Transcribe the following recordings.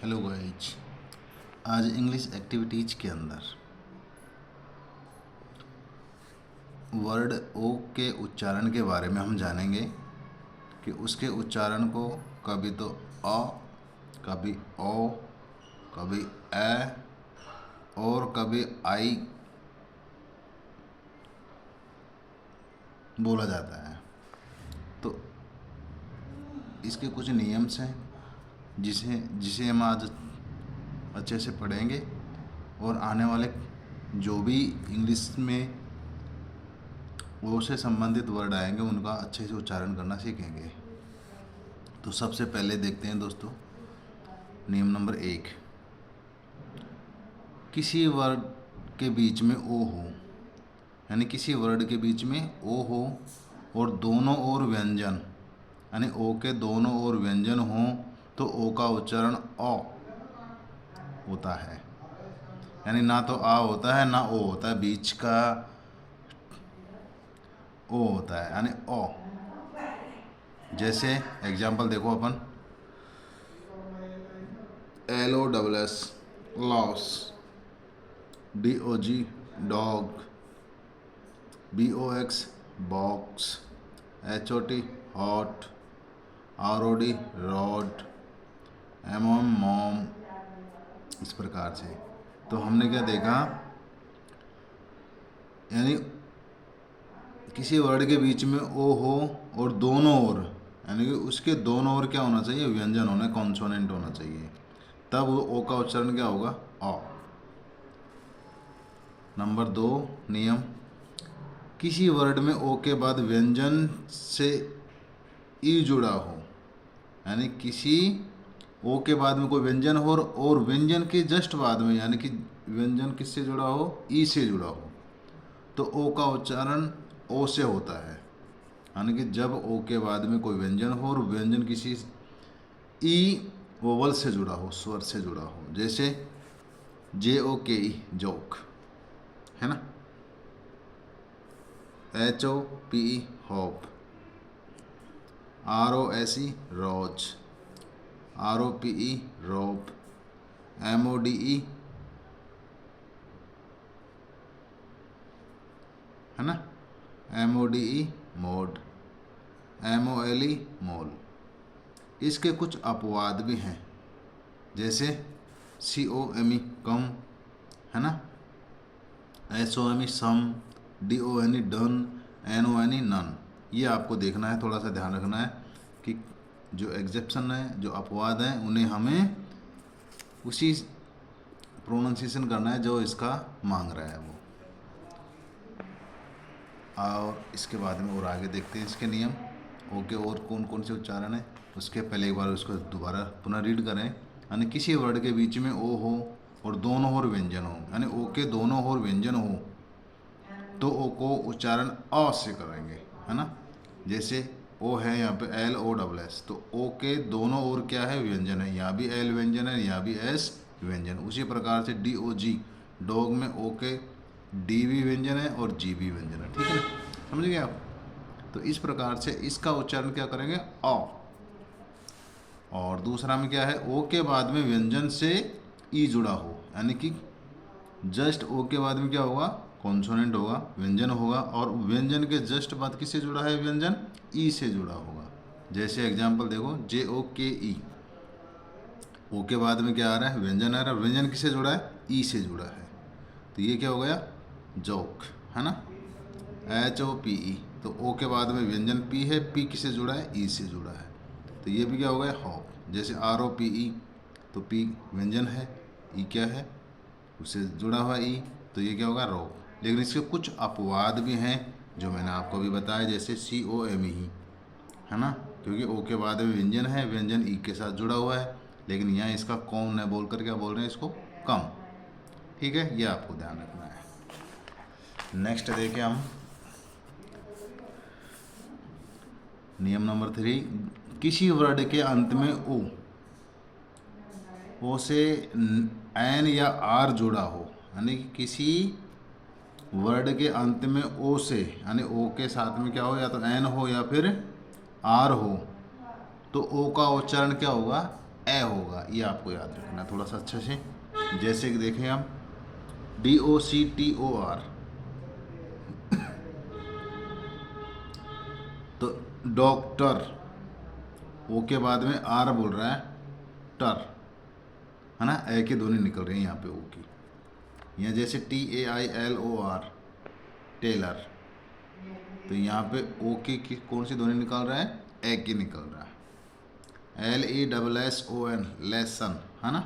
Hello guys. आज English activities के अंदर वर्ड ओ के उच्चारण के बारे में हम जानेंगे कि उसके उच्चारण को कभी तो अ, कभी ओ, कभी ए और कभी आई बोला जाता है। तो इसके कुछ नियम्स हैं जिसे जिसे हम आज अच्छे से पढ़ेंगे और आने वाले जो भी इंग्लिश में वो से संबंधित वर्ड आएंगे उनका अच्छे से उच्चारण करना सीखेंगे। तो सबसे पहले देखते हैं दोस्तों, नियम नंबर 1, किसी वर्ड के बीच में ओ हो, यानी किसी वर्ड के बीच में ओ हो और दोनों ओर व्यंजन, यानी ओ के दोनों ओर व्यंजन हो तो ओ का उच्चारण ओ होता है। यानी ना तो आ होता है ना ओ होता है, बीच का ओ होता है यानी ओ। जैसे एग्जाम्पल देखो अपन, LOSS loss, DOG dog, BOX box, HOT hot, ROD rod, MOM mom. इस प्रकार से तो हमने क्या देखा, यानी किसी वर्ड के बीच में ओ हो और दोनों ओर, यानी कि उसके दोनों ओर क्या होना चाहिए, व्यंजन होना, कॉन्सोनेंट होना चाहिए, तब वो ओ का उच्चारण क्या होगा, ओ। नंबर 2 नियम, किसी वर्ड में ओ के बाद व्यंजन से ई जुड़ा हो, यानी किसी ओ के बाद में कोई व्यंजन हो और व्यंजन के जस्ट बाद में, यानी कि व्यंजन किससे जुड़ा हो, ई से जुड़ा हो, तो ओ का उच्चारण ओ से होता है। यानी कि जब ओ के बाद में कोई व्यंजन हो और व्यंजन किसी ई वोवल से जुड़ा हो, स्वर से जुड़ा हो, जैसे JOKE जोक, है ना, HOPE होप, ROSE रोज, ROPE रोप, MODE है ना, MODE मोड, MOLE मोल। इसके कुछ अपवाद भी हैं, जैसे COME कम, है ना, SOME सम, DONE डन, NONE नन। ये आपको देखना है, थोड़ा सा ध्यान रखना है कि जो एग्जेप्शन है, जो अपवाद हैं, उन्हें हमें उसी प्रोनाउंसिएशन करना है जो इसका मांग रहा है वो। और इसके बाद में और आगे देखते हैं इसके नियम। ओके, और कौन कौन से उच्चारण है, उसके पहले एक बार उसको दोबारा पुनः रीड करें। यानी किसी वर्ड के बीच में ओ हो और दोनों ओर व्यंजन हो, यानी ओ के दोनों ओर व्यंजन हो तो ओ को उच्चारण अ से करेंगे, है ना। जैसे ओ है यहाँ पे LOSS, तो ओ के दोनों ओर क्या है, व्यंजन है, यहाँ भी L व्यंजन है, यहाँ भी S व्यंजन। उसी प्रकार से DOG डॉग में ओ के D भी व्यंजन है और G भी व्यंजन है, ठीक है ना, समझ गए आप। तो इस प्रकार से इसका उच्चारण क्या करेंगे, अ। और दूसरा में क्या है, ओ के बाद में व्यंजन से ई जुड़ा हो, यानी कि जस्ट ओ के बाद में क्या होगा, कॉन्सोनेंट होगा, व्यंजन होगा, और व्यंजन के जस्ट बाद किससे जुड़ा है, व्यंजन ई से जुड़ा होगा। जैसे एग्जाम्पल देखो, JOKE, ओ के बाद में क्या आ रहा है, व्यंजन आ रहा है, व्यंजन किससे जुड़ा है, ई से जुड़ा है, तो ये क्या हो गया, जोक, है ना। HOPE, तो ओ के बाद में व्यंजन पी है, पी किससे जुड़ा है, ई से जुड़ा है, तो ये भी क्या हो गया, हॉप। जैसे ROPE, तो पी व्यंजन है, ई क्या है, उससे जुड़ा हुआ ई, तो ये क्या होगा, रोप। लेकिन इसके कुछ अपवाद भी हैं जो मैंने आपको भी बताया, जैसे COME, है ना, क्योंकि ओ के बाद में व्यंजन है, व्यंजन ई के साथ जुड़ा हुआ है, लेकिन यहाँ इसका कौन है बोलकर क्या बोल रहे हैं, इसको कम, ठीक है, ये आपको ध्यान रखना है। नेक्स्ट देखें हम, नियम नंबर 3, किसी वर्ड के अंत में ओ से एन या आर जुड़ा हो, यानी कि किसी वर्ड के अंत में ओ से, यानी ओ के साथ में क्या हो, या तो एन हो या फिर आर हो, तो ओ का उच्चारण क्या होगा, ए होगा, ये आपको याद रखना है थोड़ा सा अच्छे से। जैसे कि देखें हम DOCTOR, तो डॉक्टर, ओ के बाद में आर बोल रहा है टर, है ना, ए के दोनों निकल रहे हैं यहाँ पे ओ की। यहाँ जैसे TAILOR टेलर, तो यहाँ पे ओ की कौन सी ध्वनि निकाल रहा है, ए की निकल रहा है। LESSON लेसन, है ना,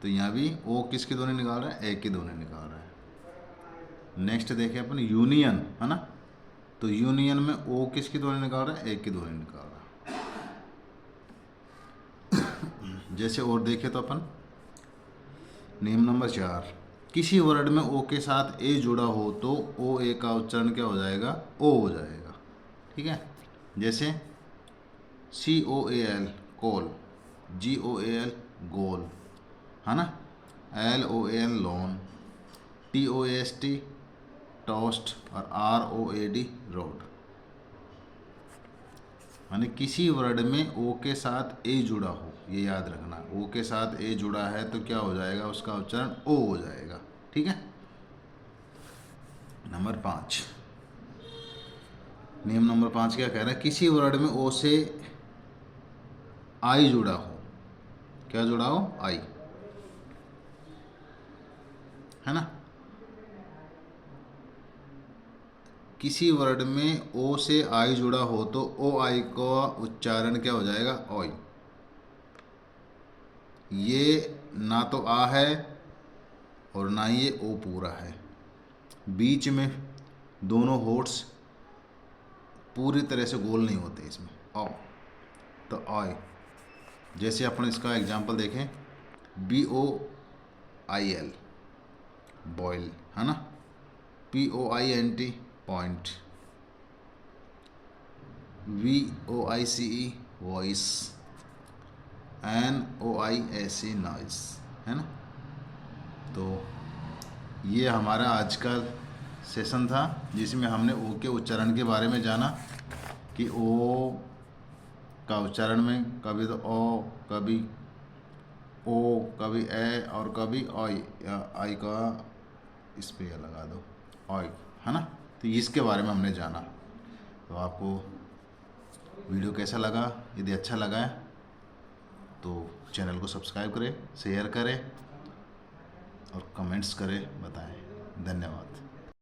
तो यहाँ भी ओ किसकी ध्वनि निकाल रहा है, ए की ध्वनि निकाल रहा है। नेक्स्ट देखें अपन यूनियन, है ना, तो यूनियन में ओ किसकी ध्वनि निकाल रहा है, ए की ध्वनि निकाल रहा है। जैसे और देखें तो अपन नियम नंबर 4, किसी वर्ड में ओ के साथ ए जुड़ा हो तो ओ ए का उच्चारण क्या हो जाएगा, ओ हो जाएगा। ठीक है, जैसे COAL कोल, GOAL गोल, है ना, LOAL लोन, TOAST टोस्ट और ROAD रोड। यानी किसी वर्ड में ओ के साथ ए जुड़ा हो, ये याद रखना, ओ के साथ ए जुड़ा है तो क्या हो जाएगा, उसका उच्चारण ओ हो जाएगा। ठीक है। नंबर 5, नियम नंबर 5 क्या कह रहा है, किसी वर्ड में ओ से आई जुड़ा हो, क्या जुड़ा हो, आई, है ना, किसी वर्ड में ओ से आई जुड़ा हो तो ओ आई का उच्चारण क्या हो जाएगा, ओई। ये ना तो आ है और ना ही ये ओ पूरा है, बीच में दोनों होठ्स पूरी तरह से गोल नहीं होते इसमें, ओ, तो आई। जैसे अपन इसका एग्जांपल देखें, BOIL बॉयल, है ना, POINT point, VOICE voice, NOISE noise, है ना। तो ये हमारा आज का सेशन था जिसमें हमने ओ के उच्चारण के बारे में जाना कि ओ का उच्चारण में कभी तो ओ, कभी ओ, कभी ए और कभी आई, आई का इस पे लगा दो आई, है ना। तो इसके बारे में हमने जाना। तो आपको वीडियो कैसा लगा, यदि अच्छा लगा है तो चैनल को सब्सक्राइब करें, शेयर करें और कमेंट्स करें, बताएं। धन्यवाद।